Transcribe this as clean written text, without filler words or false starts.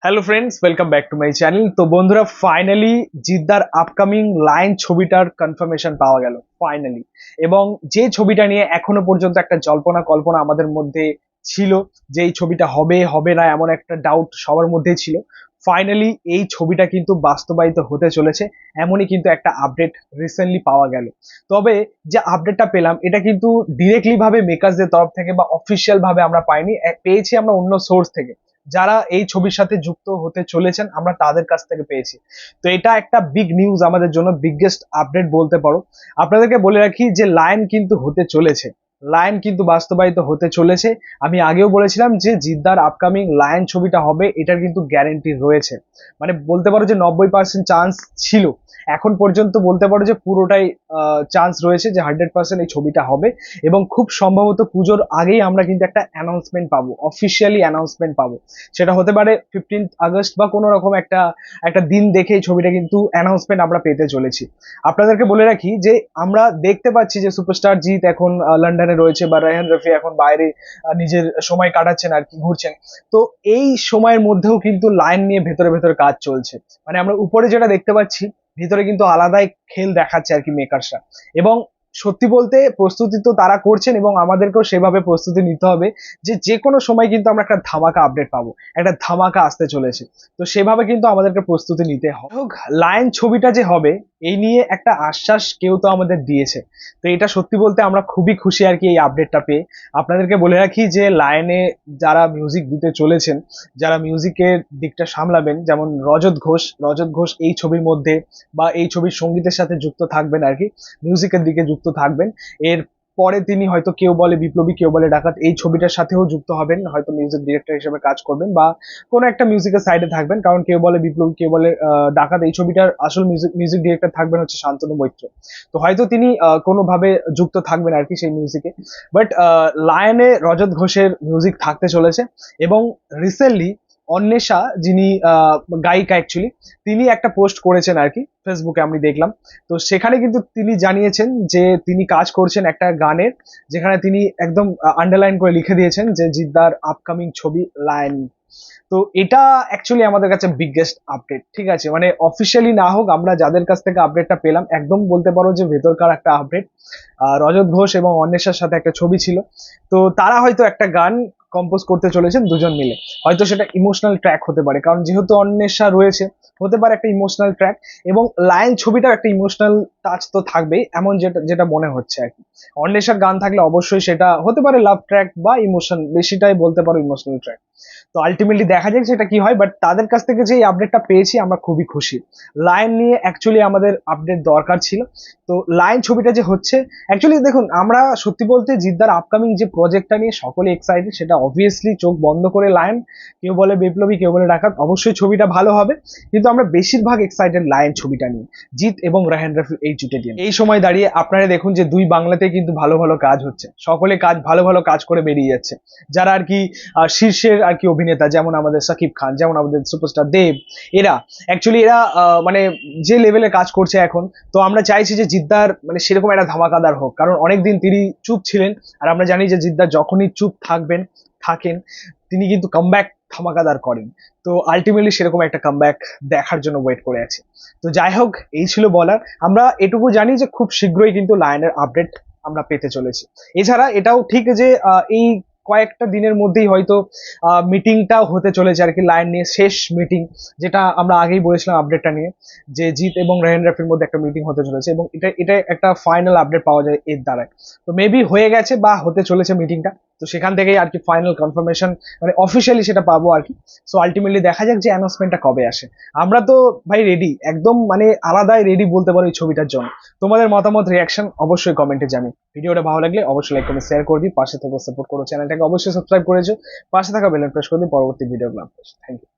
Hello friends, welcome back to my channel. তো বন্ধুরা, finally জিদ্দার upcoming lion ছবিটার confirmation পাওয়া গেল ফাইনালি। এবং যে ছবিটা নিয়ে এখনো পর্যন্ত একটা জল্পনা কল্পনা আমাদের মধ্যে ছিল, যে এই ছবিটা হবে হবে না এমন একটা ডাউট সবার মধ্যেই ছিল, ফাইনালি এই ছবিটা কিন্তু বাস্তবায়িত হতে চলেছে। এমনই কিন্তু একটা আপডেট রিসেন্টলি পাওয়া গেল। তবে যে আপডেটটা পেলাম এটা কিন্তু ডিরেক্টলি ভাবে মেকার্সদের তরফ থেকে বা অফিসিয়াল ভাবে আমরা পাইনি, পেয়েছি আমরা অন্য সোর্স থেকে, যারা এই ছবির সাথে যুক্ত হতে চলেছেন আমরা তাদের কাছ থেকে পেয়েছি। তো এটা একটা বিগ নিউজ, আমাদের জন্য বিগেস্ট আপডেট বলতে পারো। আপনাদেরকে বলে রাখি যে লায়ন কিন্তু হতে চলেছে, লায়ন কিন্তু বাস্তবায়িত হতে চলেছে। আমি আগেও বলেছিলাম যে জিদ্দার আপকামিং লায়ন ছবিটা হবে, এটার কিন্তু গ্যারেন্টি রয়েছে। মানে বলতে পারো যে 90% চান্স ছিল, এখন পর্যন্ত বলতে পারো যে পুরোটাই চান্স রয়েছে যে 100% এই ছবিটা হবে। এবং খুব সম্ভবত পুজোর আগেই আমরা কিন্তু একটা অ্যানাউন্সমেন্ট পাবো, অফিসিয়ালি অ্যানাউন্সমেন্ট পাবো। সেটা হতে পারে 15 আগস্ট বা কোনো রকম একটা একটা দিন দেখে এই ছবিটা কিন্তু অ্যানাউন্সমেন্ট আমরা পেতে চলেছি। আপনাদেরকে বলে রাখি যে আমরা দেখতে পাচ্ছি যে সুপারস্টার জিৎ এখন লন্ডনে রয়েছে, বা রায়হান রফি এখন বাইরে নিজের সময় কাটাচ্ছেন আর কি, ঘুরছেন। তো এই সময়ের মধ্যেও কিন্তু লাইন নিয়ে ভেতরে ভেতরে কাজ চলছে। মানে আমরা উপরে যেটা দেখতে পাচ্ছি, ভিতরে কিন্তু আলাদাই খেল দেখাচ্ছে আর কি মেকার্সরা। এবং সত্যি বলতে প্রস্তুতি তো তারা করছেন, এবং আমাদেরকেও সেভাবে প্রস্তুতি নিতে হবে যে যে কোনো সময় কিন্তু আমরা একটা ধামাকা আপডেট পাবো, একটা ধামাকা আসতে চলেছে। তো সেভাবে কিন্তু আমাদেরকে প্রস্তুতি নিতে হবে। হোক, লায়ন ছবিটা যে হবে এই নিয়ে একটা আশ্বাস কেউ তো আমাদের দিয়েছে। তো এটা সত্যি বলতে আমরা খুবই খুশি আর কি এই আপডেটটা পেয়ে। আপনাদেরকে বলে রাখি যে লায়নে যারা মিউজিক দিতে চলেছেন, যারা মিউজিকের দিকটা সামলাবেন, যেমন রজত ঘোষ এই ছবির মধ্যে বা এই ছবির সঙ্গীতের সাথে যুক্ত থাকবেন আর কি, মিউজিকের দিকে যুক্ত থাকবেন। এর পরে তিনি হয়তো কেউ বলে বিপ্লবী কেউ বলে ডাকাত এই ছবিটার সাথেও যুক্ত হবেন, হয়তো মিউজিক ডিরেক্টর হিসেবে কাজ করবেন বা কোনো একটা মিউজিকের সাইডে থাকবেন। কারণ কেউ বলে বিপ্লবী কেউ বলে ডাকাত, এই ছবিটার আসল মিউজিক ডিরেক্টর থাকবেন হচ্ছে শান্তনু মৈত্র। তো হয়তো তিনি কোনোভাবে যুক্ত থাকবেন আর কি সেই মিউজিকে। বাট লায়নে রজত ঘোষের মিউজিক থাকতে চলেছে। এবং রিসেন্টলি অন্বেষা, যিনি গায়িকা অ্যাকচুয়ালি, তিনি একটা পোস্ট করেছেন আর কি ফেসবুকে, আমি দেখলাম। তো সেখানে কিন্তু তিনি জানিয়েছেন যে তিনি কাজ করছেন একটা গানের, যেখানে তিনি একদম আন্ডারলাইন করে লিখে দিয়েছেন যে জিদ্দার আপকামিং ছবি লায়ন। তো এটা অ্যাকচুয়ালি আমাদের কাছে বিগেস্ট আপডেট, ঠিক আছে? মানে অফিসিয়ালি না হোক, আমরা যাদের কাছ থেকে আপডেটটা পেলাম একদম বলতে পারো যে ভেতরকার একটা আপডেট। রজত ঘোষ এবং অন্বেষার সাথে একটা ছবি ছিল, তো তারা হয়তো একটা গান কম্পোজ করতে চলেছেন দুজন মিলে। হয়তো সেটা ইমোশনাল ট্র্যাক হতে পারে, কারণ যেহেতু অন্বেষা রয়েছে, হতে পারে একটা ইমোশনাল ট্র্যাক। এবং লায়ন ছবিটাও একটা ইমোশনাল টাচ তো থাকবেই, এমন যেটা যেটা মনে হচ্ছে আর কি। অন্বেষার গান থাকলে অবশ্যই সেটা হতে পারে লাভ ট্র্যাক বা ইমোশন, বেশিটাই বলতে পারো ইমোশনাল ট্র্যাক। তো আলটিমেটলি দেখা যাক সেটা কি হয়, বাট তাদের কাছ থেকে যে আপডেটটা পেয়েছি আমরা খুবই খুশি। লায়ন নিয়ে অ্যাকচুয়ালি আমাদের আপডেট দরকার ছিল। তো লায়ন ছবিটা যে হচ্ছে, অ্যাকচুয়ালি দেখুন, আমরা সত্যি বলতে জিদ্দার আপকামিং যে প্রজেক্টটা নিয়ে সকলে এক্সাইটেড, সেটা অবভিয়াসলি চোখ বন্ধ করে লায়ন, কেউ বলে বিপ্লবী কেউ বলে ডাকাত, অবশ্যই ছবিটা ভালো হবে। কিন্তু আমরা বেশিরভাগ এক্সাইটেড লায়ন ছবিটা নিয়ে, জিৎ এবং রায়হান রাফি এই জুটে দিয়ে। এই সময় দাঁড়িয়ে আপনারা দেখুন যে দুই বাংলাতে কিন্তু ভালো ভালো কাজ হচ্ছে, সকলে কাজ ভালো ভালো কাজ করে বেরিয়ে যাচ্ছে। যারা আর কি শীর্ষের আর কি অভিনেতা, যেমন আমাদের সাকিব খান, যেমন আমাদের সুপারস্টার দেব, এরা অ্যাকচুয়ালি এরা মানে যে লেভেলে কাজ করছে এখন। তো আমরা চাইছি যে জিদ্দার মানে সেরকম একটা ধামাকাদার হোক, কারণ অনেকদিন তিনি চুপ ছিলেন। আর আমরা জানি যে জিদ্দার যখনই চুপ থাকেন তিনি কিন্তু কামব্যাক ধামাকাদার করেন। তো আলটিমেটলি সেরকম একটা কামব্যাক দেখার জন্য ওয়েট করে আছি। তো যাই হোক, এই ছিল বলার। আমরা এটুকু জানি যে খুব শীঘ্রই কিন্তু লায়নের আপডেট আমরা পেতে চলেছি। এছাড়া এটাও ঠিক যে এই কয়েকটা দিনের মধ্যেই হয়তো মিটিংটাও হতে চলেছে আর কি, লায়ন নিয়ে শেষ মিটিং, যেটা আমরা আগেই বলেছিলাম আপডেটটা নিয়ে, যে জিৎ এবং রায়হান রাফির মধ্যে একটা মিটিং হতে চলেছে, এবং এটা এটা একটা ফাইনাল আপডেট পাওয়া যায় এর দ্বারাই। তো মেবি হয়ে গেছে বা হতে চলেছে মিটিংটা। তো সেখান থেকেই আর কি ফাইনাল কনফার্মেশন, মানে অফিসিয়ালি সেটা পাবো আর কি। সো আলটিমেটলি দেখা যাক যে অ্যানাউন্সমেন্টটা কবে আসে। আমরা তো ভাই রেডি, একদম মানে আলাদাই রেডি বলতে পারো এই ছবিটার জন্য। তোমাদের মতামত, রিয়াকশন অবশ্যই কমেন্টে জানি। ভিডিওটা ভালো লাগলে অবশ্যই লাইক কমেন্ট শেয়ার করবি, পাশে থেকে সাপোর্ট করো, চ্যানেলটাকে অবশ্যই সাবস্ক্রাইব করেছো, পাশে থাকা বেল আইকন প্রেস করবি পরবর্তী ভিডিওগুলো আপলোড। Thank you.